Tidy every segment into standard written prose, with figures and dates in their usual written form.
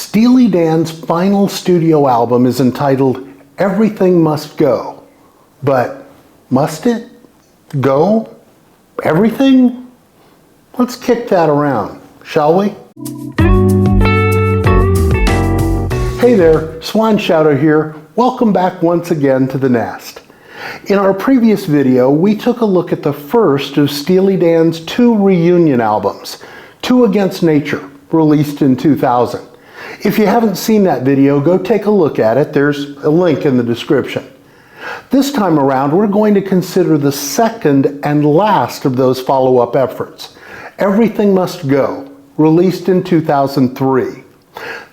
Steely Dan's final studio album is entitled Everything Must Go. But must it go? Everything? Let's kick that around, shall we? Hey there, Swan Shadow here. Welcome back once again to the nest. In our previous video, we took a look at the first of Steely Dan's two reunion albums, Two Against Nature, released in 2000. If you haven't seen that video, go take a look at it. There's a link in the description. This time around, we're going to consider the second and last of those follow-up efforts, Everything Must Go, released in 2003.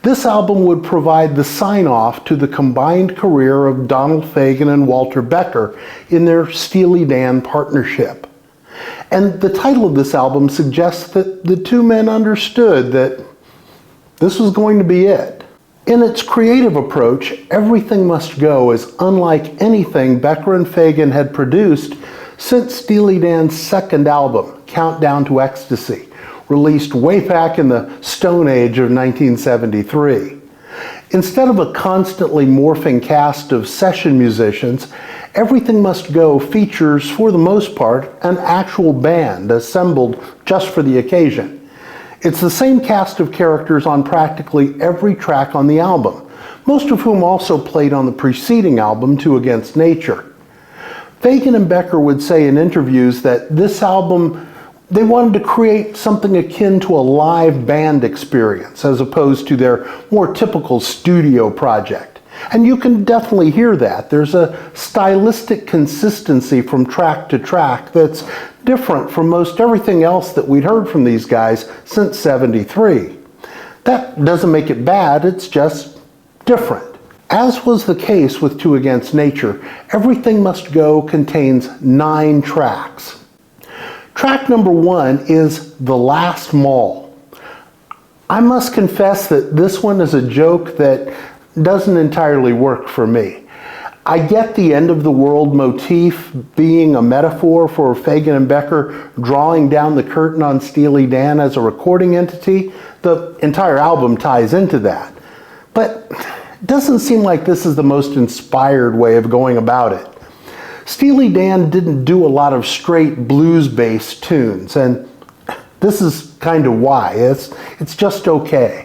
This album would provide the sign-off to the combined career of Donald Fagen and Walter Becker in their Steely Dan partnership. And the title of this album suggests that the two men understood that this was going to be it. In its creative approach, Everything Must Go is unlike anything Becker and Fagen had produced since Steely Dan's second album, Countdown to Ecstasy, released way back in the Stone Age of 1973. Instead of a constantly morphing cast of session musicians, Everything Must Go features, for the most part, an actual band assembled just for the occasion. It's the same cast of characters on practically every track on the album, most of whom also played on the preceding album, Two Against Nature. Fagen and Becker would say in interviews that this album, they wanted to create something akin to a live band experience as opposed to their more typical studio project. And you can definitely hear that. There's a stylistic consistency from track to track that's different from most everything else that we'd heard from these guys since '73. That doesn't make it bad, it's just different. As was the case with Two Against Nature, Everything Must Go contains 9 tracks. Track number 1 is The Last Mall. I must confess that this one is a joke that doesn't entirely work for me. I get the end of the world motif being a metaphor for Fagen and Becker drawing down the curtain on Steely Dan as a recording entity. The entire album ties into that. But it doesn't seem like this is the most inspired way of going about it. Steely Dan didn't do a lot of straight blues-based tunes, and this is kind of why. It's just okay.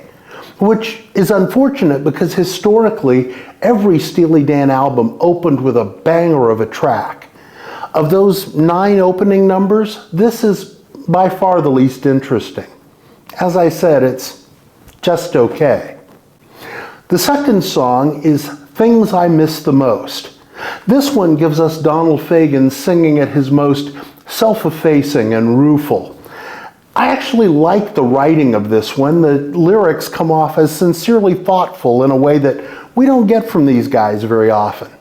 Which is unfortunate because historically, every Steely Dan album opened with a banger of a track. Of those 9 opening numbers, this is by far the least interesting. As I said, it's just okay. The second song is Things I Miss the Most. This one gives us Donald Fagen singing at his most self-effacing and rueful. I actually like the writing of this one. The lyrics come off as sincerely thoughtful in a way that we don't get from these guys very often.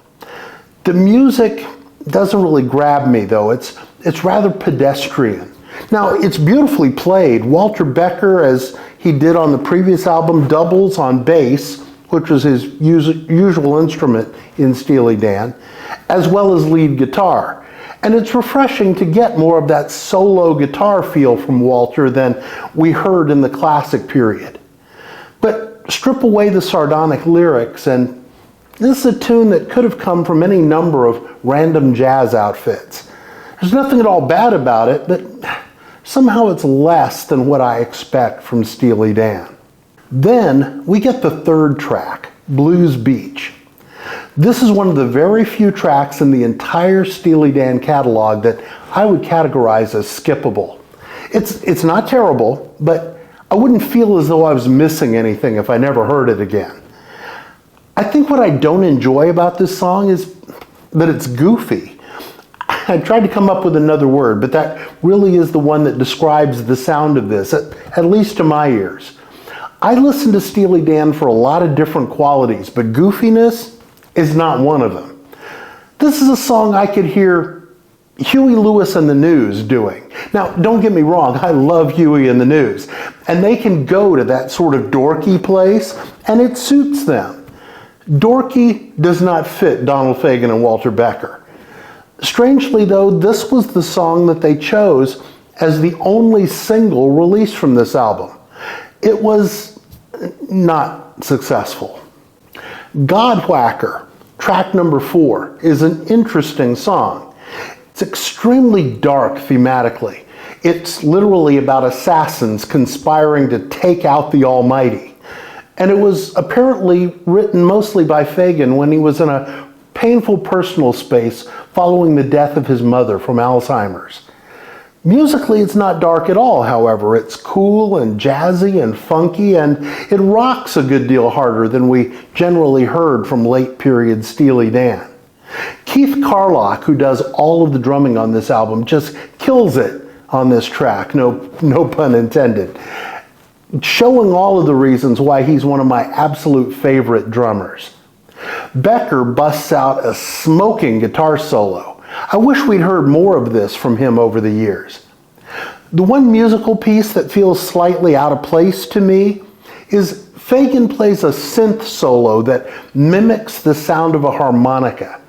The music doesn't really grab me though. It's rather pedestrian. Now, it's beautifully played. Walter Becker, as he did on the previous album, doubles on bass, which was his usual instrument in Steely Dan, as well as lead guitar. And it's refreshing to get more of that solo guitar feel from Walter than we heard in the classic period. But strip away the sardonic lyrics and this is a tune that could have come from any number of random jazz outfits. There's nothing at all bad about it, but somehow it's less than what I expect from Steely Dan. Then we get the third track, Blues Beach. This is one of the very few tracks in the entire Steely Dan catalog that I would categorize as skippable. It's not terrible, but I wouldn't feel as though I was missing anything if I never heard it again. I think what I don't enjoy about this song is that it's goofy. I tried to come up with another word, but that really is the one that describes the sound of this, at least to my ears. I listen to Steely Dan for a lot of different qualities, but goofiness is not one of them. This is a song I could hear Huey Lewis and the News doing. Now, don't get me wrong, I love Huey and the News, and they can go to that sort of dorky place, and it suits them. Dorky does not fit Donald Fagen and Walter Becker. Strangely though, this was the song that they chose as the only single released from this album. It was not successful. Godwhacker, track number 4, is an interesting song. It's extremely dark thematically. It's literally about assassins conspiring to take out the Almighty. And it was apparently written mostly by Fagen when he was in a painful personal space following the death of his mother from Alzheimer's. Musically, it's not dark at all, however. It's cool and jazzy and funky, and it rocks a good deal harder than we generally heard from late period Steely Dan. Keith Carlock, who does all of the drumming on this album, just kills it on this track, no pun intended, showing all of the reasons why he's one of my absolute favorite drummers. Becker busts out a smoking guitar solo. I wish we'd heard more of this from him over the years. The one musical piece that feels slightly out of place to me is Fagen plays a synth solo that mimics the sound of a harmonica.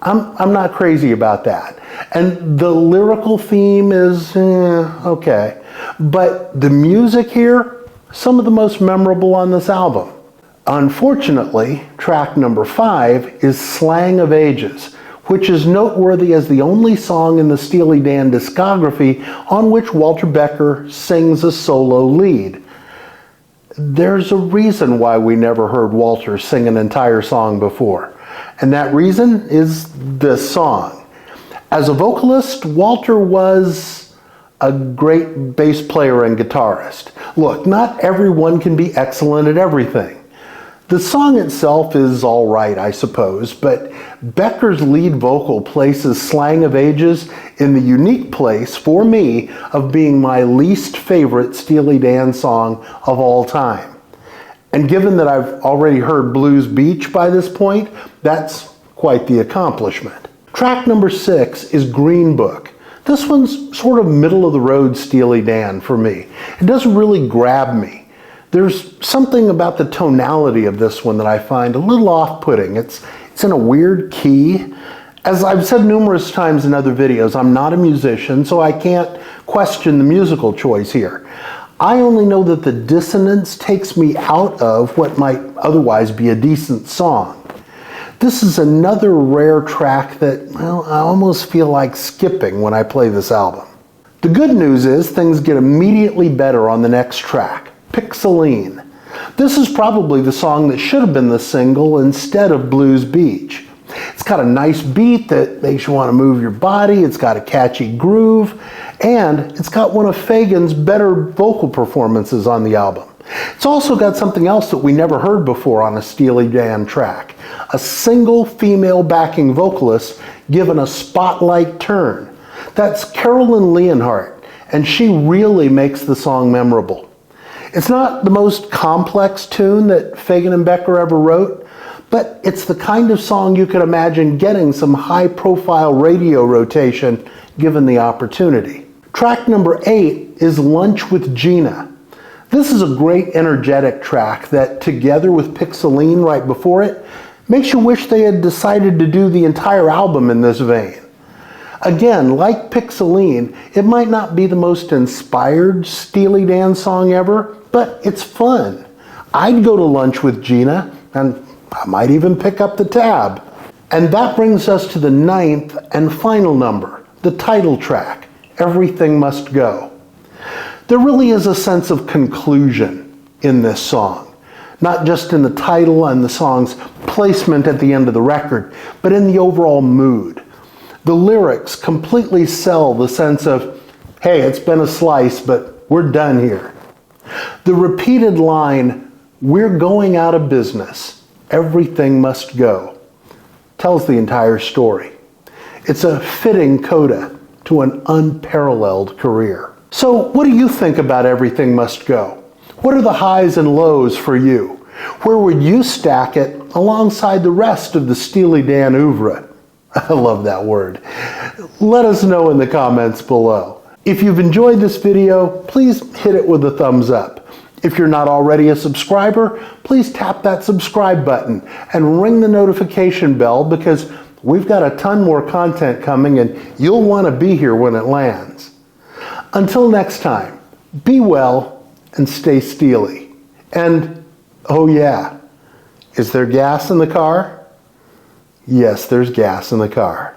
I'm not crazy about that. And the lyrical theme is okay. But the music here, some of the most memorable on this album. Unfortunately, track number 5 is Slang of Ages, which is noteworthy as the only song in the Steely Dan discography on which Walter Becker sings a solo lead. There's a reason why we never heard Walter sing an entire song before, and that reason is this song. As a vocalist, Walter was a great bass player and guitarist. Look, not everyone can be excellent at everything. The song itself is all right, I suppose, but Becker's lead vocal places Slang of Ages in the unique place, for me, of being my least favorite Steely Dan song of all time. And given that I've already heard Blues Beach by this point, that's quite the accomplishment. Track number 6 is Green Book. This one's sort of middle-of-the-road Steely Dan for me. It doesn't really grab me. There's something about the tonality of this one that I find a little off-putting. It's in a weird key. As I've said numerous times in other videos, I'm not a musician, so I can't question the musical choice here. I only know that the dissonance takes me out of what might otherwise be a decent song. This is another rare track that, well, I almost feel like skipping when I play this album. The good news is things get immediately better on the next track, Pixeline. This is probably the song that should have been the single instead of Blues Beach. It's got a nice beat that makes you want to move your body, it's got a catchy groove, and it's got one of Fagen's better vocal performances on the album. It's also got something else that we never heard before on a Steely Dan track, a single female backing vocalist given a spotlight turn. That's Carolyn Leonhardt, and she really makes the song memorable. It's not the most complex tune that Fagen and Becker ever wrote, but it's the kind of song you could imagine getting some high-profile radio rotation given the opportunity. Track number 8 is Lunch with Gina. This is a great energetic track that, together with Pixeline right before it, makes you wish they had decided to do the entire album in this vein. Again, like Pixeline, it might not be the most inspired Steely Dan song ever, but it's fun. I'd go to lunch with Gina, and I might even pick up the tab. And that brings us to the 9th and final number, the title track, Everything Must Go. There really is a sense of conclusion in this song, not just in the title and the song's placement at the end of the record, but in the overall mood. The lyrics completely sell the sense of, hey, it's been a slice, but we're done here. The repeated line, we're going out of business, everything must go, tells the entire story. It's a fitting coda to an unparalleled career. So what do you think about Everything Must Go? What are the highs and lows for you? Where would you stack it alongside the rest of the Steely Dan oeuvre? I love that word. Let us know in the comments below. If you've enjoyed this video, please hit it with a thumbs up. If you're not already a subscriber, please tap that subscribe button and ring the notification bell because we've got a ton more content coming and you'll want to be here when it lands. Until next time, be well and stay steely. And, oh yeah, is there gas in the car? Yes, there's gas in the car.